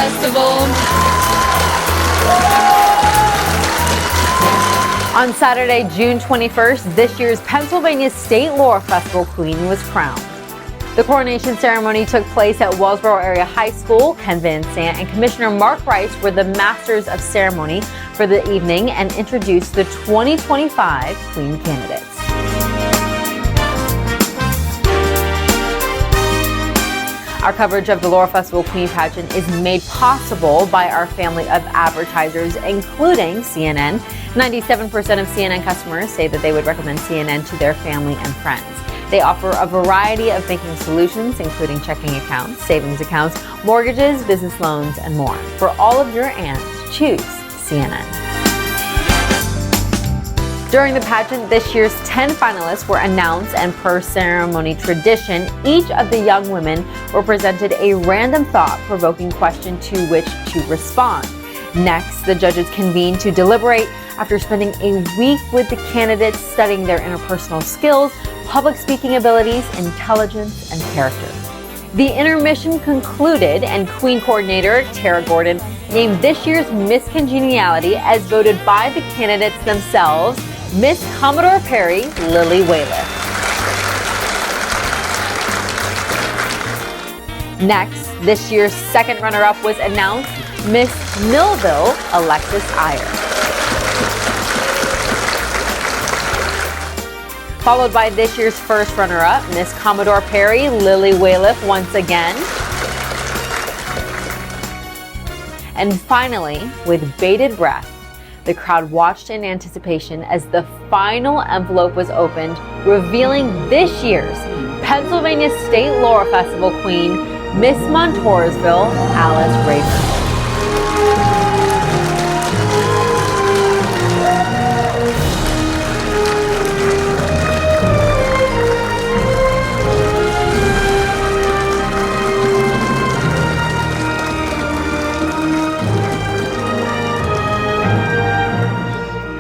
Festival. On Saturday, June 21st, this year's Pennsylvania State Laurel Festival Queen was crowned. The coronation ceremony took place at Wellsboro Area High School. Ken VanSant and Commissioner Marc were the masters of ceremony for the evening and introduced the 2025 Queen candidates. Our coverage of the Laurel Festival Queen pageant is made possible by our family of advertisers, including CNN. 97% of CNN customers say that they would recommend CNN to their family and friends. They offer a variety of banking solutions, including checking accounts, savings accounts, mortgages, business loans, and more. For all of your ands, choose CNN. During the pageant, this year's 10 finalists were announced, and per ceremony tradition, each of the young women were presented a random thought-provoking question to which to respond. Next, the judges convened to deliberate after spending a week with the candidates studying their interpersonal skills, public speaking abilities, intelligence, and character. The intermission concluded, and Queen Coordinator Tara Gordon named this year's Miss Congeniality, as voted by the candidates themselves, Miss Commodore Perry Lily Wayliff. Next, this year's second runner-up was announced, Miss Millville Alexis Iyer. Followed by this year's first runner-up, Miss Commodore Perry Lily Wayliff once again. And finally, with bated breath, the crowd watched in anticipation as the final envelope was opened, revealing this year's Pennsylvania State Laurel Festival Queen, Miss Montoursville, Alice Ravert.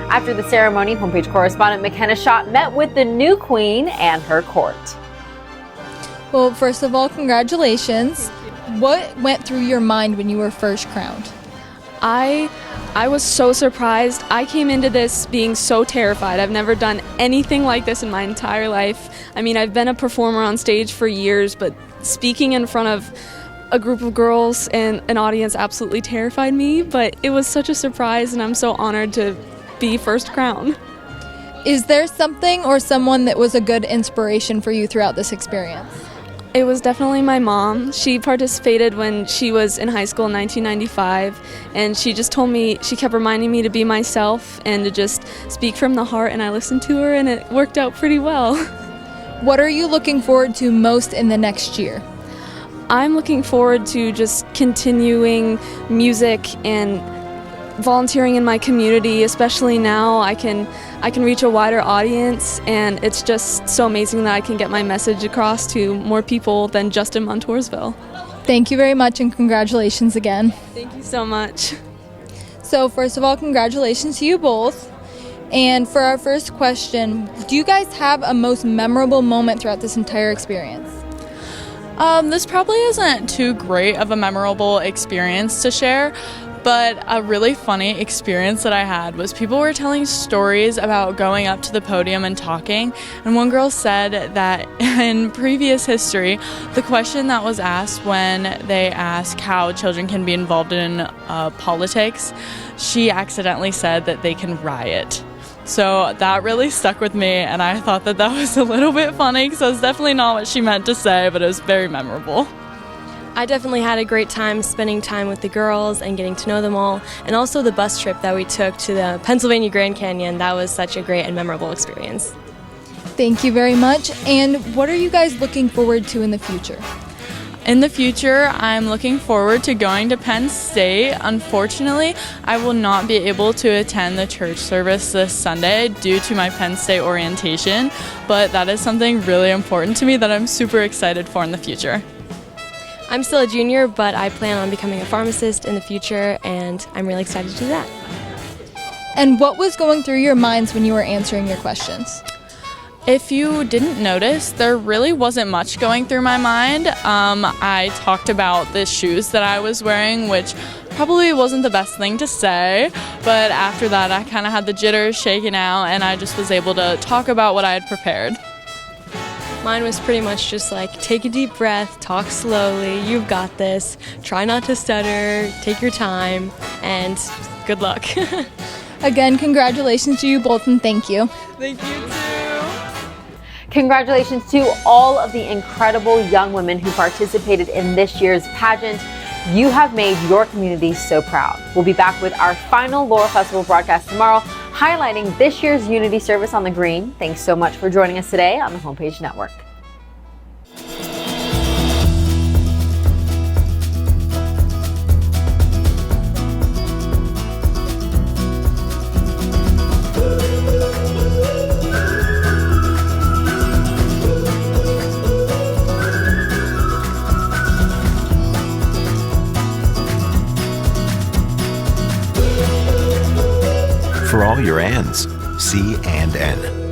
After the ceremony, homepage correspondent McKenna Schott met with the new queen and her court. Well, first of all, congratulations. What went through your mind when you were first crowned? I was so surprised. I came into this being so terrified. I've never done anything like this in my entire life. I mean, I've been a performer on stage for years, but speaking in front of a group of girls and an audience absolutely terrified me. But it was such a surprise, and I'm so honored to be first crown. Is there something or someone that was a good inspiration for you throughout this experience? It was definitely my mom. She participated when she was in high school in 1995, and she just told me, she kept reminding me to be myself and to just speak from the heart, and I listened to her, and it worked out pretty well. What are you looking forward to most in the next year? I'm looking forward to just continuing music and volunteering in my community, especially now. I can reach a wider audience, and it's just so amazing that I can get my message across to more people than just in Montoursville. Thank you very much, and congratulations again. Thank you so much. So first of all, congratulations to you both. And for our first question, do you guys have a most memorable moment throughout this entire experience? This probably isn't too great of a memorable experience to share, but a really funny experience that I had was people were telling stories about going up to the podium and talking, and one girl said that in previous history, the question that was asked when they ask how children can be involved in politics, she accidentally said that they can riot. So that really stuck with me, and I thought that was a little bit funny because that's definitely not what she meant to say, but it was very memorable. I definitely had a great time spending time with the girls and getting to know them all, and also the bus trip that we took to the Pennsylvania Grand Canyon. That was such a great and memorable experience. Thank you very much. And what are you guys looking forward to in the future? In the future, I'm looking forward to going to Penn State. Unfortunately, I will not be able to attend the church service this Sunday due to my Penn State orientation, but that is something really important to me that I'm super excited for in the future. I'm still a junior, but I plan on becoming a pharmacist in the future, and I'm really excited to do that. And what was going through your minds when you were answering your questions? If you didn't notice, there really wasn't much going through my mind. I talked about the shoes that I was wearing, which probably wasn't the best thing to say, but after that I kind of had the jitters shaken out and I just was able to talk about what I had prepared. Mine was pretty much just like, take a deep breath, talk slowly, you've got this, try not to stutter, take your time, and good luck. Again, congratulations to you both and thank you. Thank you too. Congratulations to all of the incredible young women who participated in this year's pageant. You have made your community so proud. We'll be back with our final Laurel Festival broadcast tomorrow, highlighting this year's Unity service on the green. Thanks so much for joining us today on the Homepage Network. For all your N's, C and N.